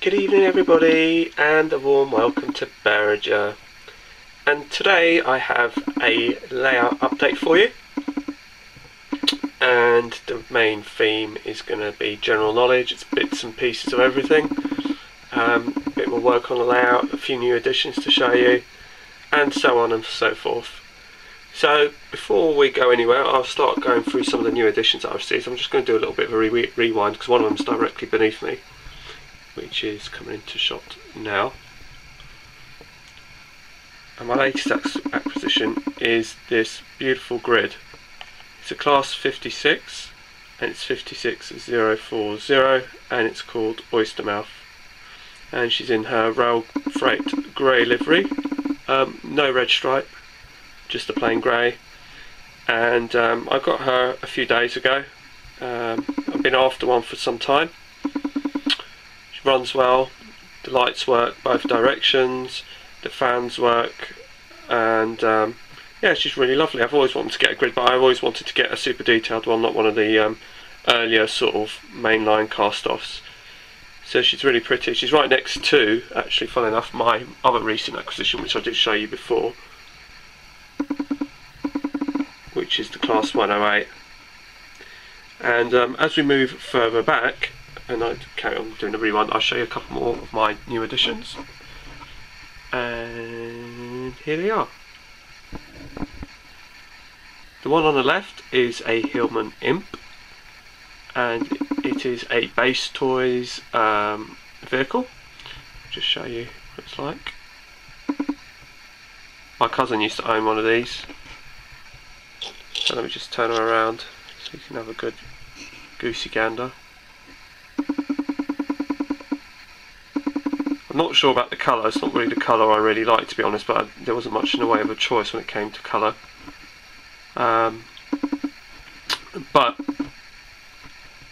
Good evening everybody, and a warm welcome to Behringer. And today I have a layout update for you, and the main theme is going to be general knowledge. It's bits and pieces of everything, a bit more work on the layout, a few new additions to show you, and so on and so forth. So before we go anywhere, I'll start going through some of the new additions that I've seen. So I'm just going to do a little bit of a rewind because one of them is directly beneath me, which is coming into shot now. And my latest acquisition is this beautiful grid. It's a class 56 and it's 56040 and it's called Oystermouth, and she's in her rail freight grey livery, no red stripe, just a plain grey, and I got her a few days ago. I've been after one for some time. She runs well, the lights work both directions, the fans work, and yeah, she's really lovely. I've always wanted to get a grid, but I always wanted to get a super detailed one, not one of the earlier sort of mainline cast-offs. So she's really pretty. She's right next to, actually, funnily enough, my other recent acquisition, which I did show you before, which is the class 108. And as we move further back, and I carry on doing the rewind, I'll show you a couple more of my new additions. And here they are. The one on the left is a Hillman Imp, and it is a Base Toys vehicle. Just show you what it's like. My cousin used to own one of these, so let me just turn her around so you can have a good goosey gander. I'm not sure about the colour. It's not really the colour I really like, to be honest, but there wasn't much in the way of a choice when it came to colour. But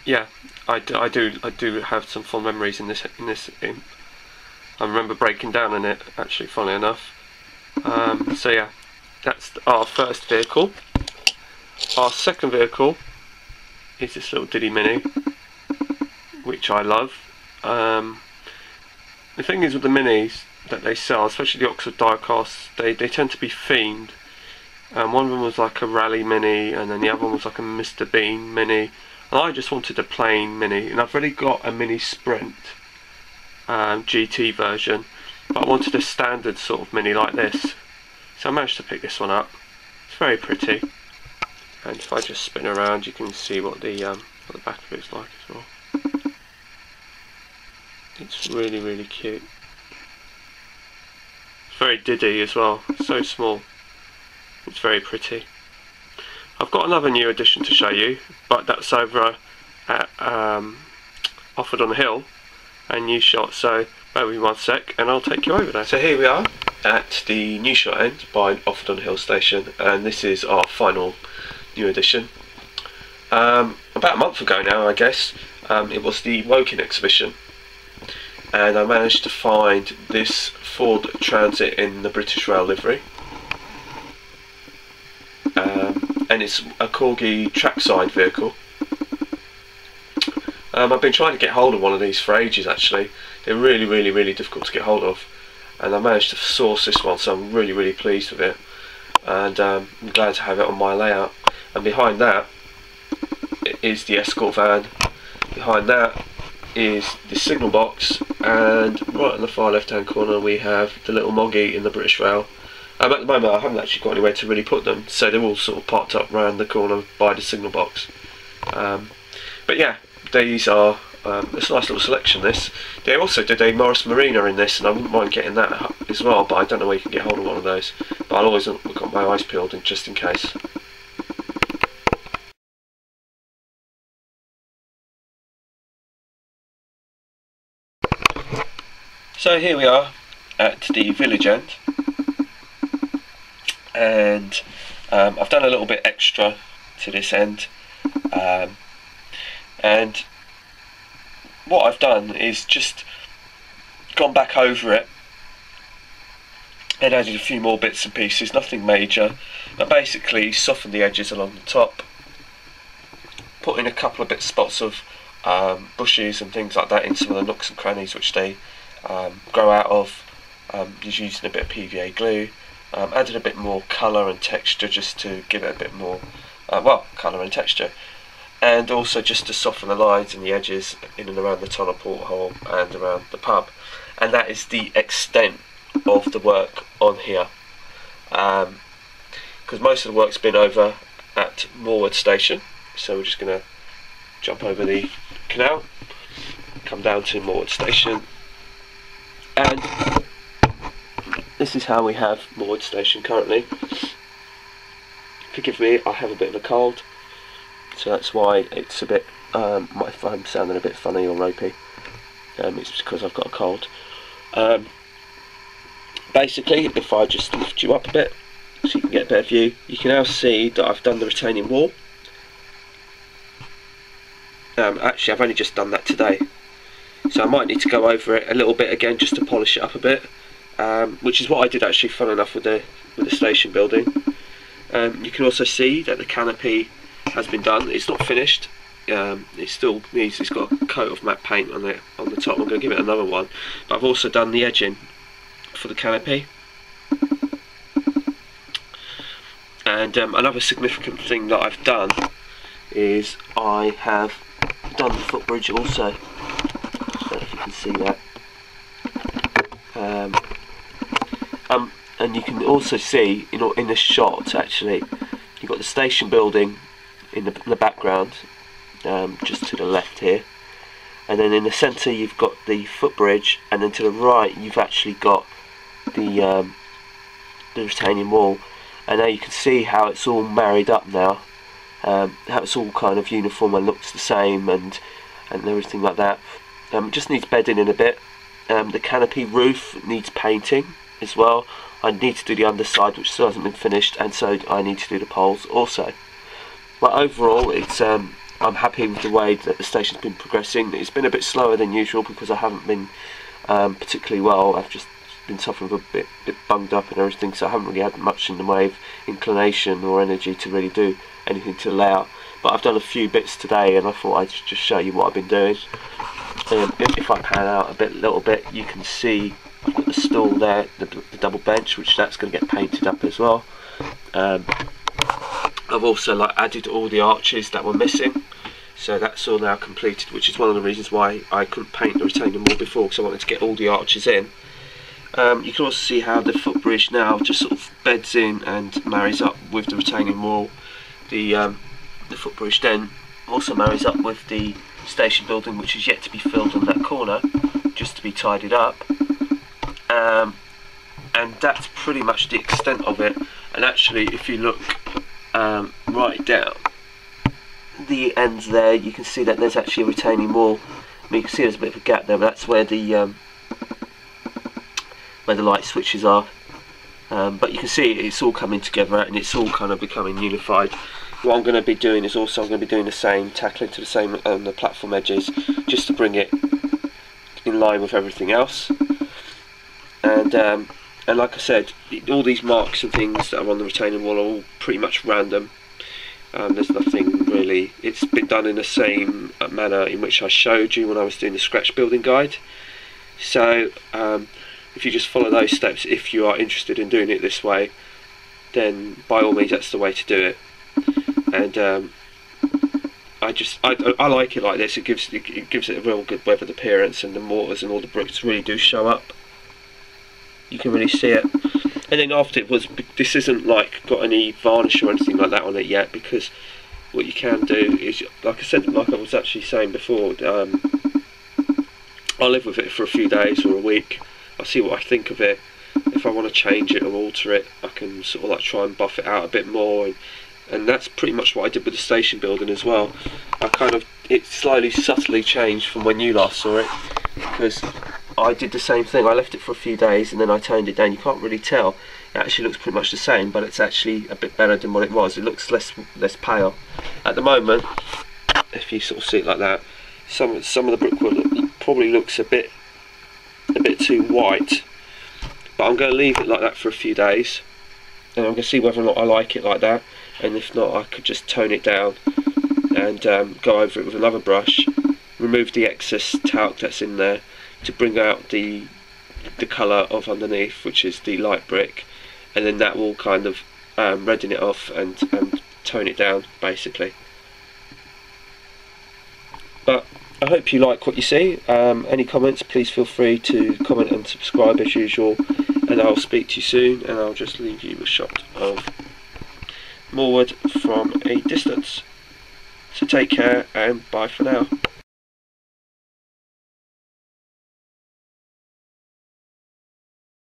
yeah, I do have some fond memories in this Imp. I remember breaking down in it, actually, funnily enough. So yeah, that's our first vehicle. Our second vehicle is this little Diddy Mini, which I love. The thing is with the minis that they sell, especially the Oxford diecasts, they tend to be themed. One of them was like a Rally Mini, and then the other one was like a Mr. Bean Mini, and I just wanted a plain Mini, and I've already got a Mini Sprint GT version, but I wanted a standard sort of Mini like this, so I managed to pick this one up. It's very pretty, and if I just spin around you can see what the back of it's like as well. It's really, really cute. It's very Diddy as well, so small. It's very pretty. I've got another new addition to show you, but that's over at Offord on Hill and New Shot, so bear with me one sec and I'll take you over there. So here we are at the New Shot end by Offord on Hill station, and this is our final new addition. About a month ago now, I guess, it was the Woking exhibition, and I managed to find this Ford Transit in the British Rail livery, and it's a Corgi trackside vehicle. I've been trying to get hold of one of these for ages, actually. They're really difficult to get hold of, and I managed to source this one, so I'm really pleased with it, and I'm glad to have it on my layout. And behind that is the escort van, behind that is the signal box, and right in the far left hand corner we have the little Moggy in the British Rail. At the moment I haven't actually got anywhere to really put them, so they're all sort of parked up round the corner by the signal box. But yeah, these are, it's a nice little selection this. They also did a Morris Marina in this, and I wouldn't mind getting that as well, but I don't know where you can get hold of one of those. But I'll always look at my eyes peeled just in case. So here we are at the village end, and I've done a little bit extra to this end, and what I've done is just gone back over it and added a few more bits and pieces, nothing major, but basically softened the edges along the top, put in a couple of spots of bushes and things like that in some of the nooks and crannies which they grow out of. Just using a bit of PVA glue, added a bit more colour and texture just to give it a bit more, colour and texture, and also just to soften the lines and the edges in and around the tunnel porthole and around the pub. And that is the extent of the work on here, because most of the work's been over at Moorwood Station. So we're just going to jump over the canal, come down to Moorwood Station, and this is how we have Moorwood Station currently. Forgive me, I have a bit of a cold, so that's why it's a bit, if I'm sounding a bit funny or ropey, it's because I've got a cold. Basically, if I just lift you up a bit so you can get a better view, you can now see that I've done the retaining wall. Actually, I've only just done that today, so I might need to go over it a little bit again just to polish it up a bit, which is what I did actually, fun enough, with the station building. You can also see that the canopy has been done. It's not finished. It still needs. It's got a coat of matte paint on the top. I'm going to give it another one. But I've also done the edging for the canopy. And another significant thing that I've done is I have done the footbridge also. I don't know if you can see that. And you can also see in the shot, actually, you've got the station building in the background, just to the left here, and then in the centre you've got the footbridge, and then to the right you've actually got the retaining wall. And now you can see how it's all married up now, how it's all kind of uniform and looks the same, and everything like that. It just needs bedding in a bit. The canopy roof needs painting as well. I need to do the underside, which still hasn't been finished, and so I need to do the poles also. But overall, it's I'm happy with the way that the station's been progressing. It's been a bit slower than usual because I haven't been particularly well. I've just been suffering a bit bunged up and everything, so I haven't really had much in the way of inclination or energy to really do anything to the layout. But I've done a few bits today, and I thought I'd just show you what I've been doing. If I pan out a little bit, you can see I've got the stool there, the double bench, which that's going to get painted up as well. I've also added all the arches that were missing, so that's all now completed, which is one of the reasons why I couldn't paint the retaining wall before, because I wanted to get all the arches in. You can also see how the footbridge now just sort of beds in and marries up with the retaining wall. The footbridge then also marries up with the station building, which is yet to be filled on that corner, just to be tidied up. And that's pretty much the extent of it. And actually, if you look right down the ends there, you can see that there's actually a retaining wall. I mean, you can see there's a bit of a gap there, but that's where the light switches are. But you can see it's all coming together and it's all kind of becoming unified. What I'm going to be doing is also I'm going to be doing the same, tackling to the same on the platform edges, just to bring it in line with everything else. And like I said, all these marks and things that are on the retaining wall are all pretty much random. There's nothing really. It's been done in the same manner in which I showed you when I was doing the scratch building guide. So if you just follow those steps, if you are interested in doing it this way, then by all means that's the way to do it. And I like it like this. It gives it a real good weathered appearance, and the mortars and all the bricks really do show up. You can really see it. And then after this isn't like got any varnish or anything like that on it yet, because what you can do is, like I said, like I was actually saying before, I'll live with it for a few days or a week. I'll see what I think of it. If I want to change it or alter it, I can sort of like try and buff it out a bit more, and that's pretty much what I did with the station building as well. It slowly, subtly changed from when you last saw it, because I did the same thing. I left it for a few days and then I toned it down. You can't really tell. It actually looks pretty much the same, but it's actually a bit better than what it was. It looks less pale. At the moment, if you sort of see it like that, some of the brickwork probably looks a bit too white. But I'm going to leave it like that for a few days, and I'm going to see whether or not I like it like that. And if not, I could just tone it down and go over it with another brush remove the excess talc that's in there to bring out the colour of underneath, which is the light brick, and then that will kind of redden it off and tone it down basically. But I hope you like what you see. Any comments, please feel free to comment and subscribe as usual, and I'll speak to you soon, and I'll just leave you a shot of Moorwood from a distance. So take care and bye for now.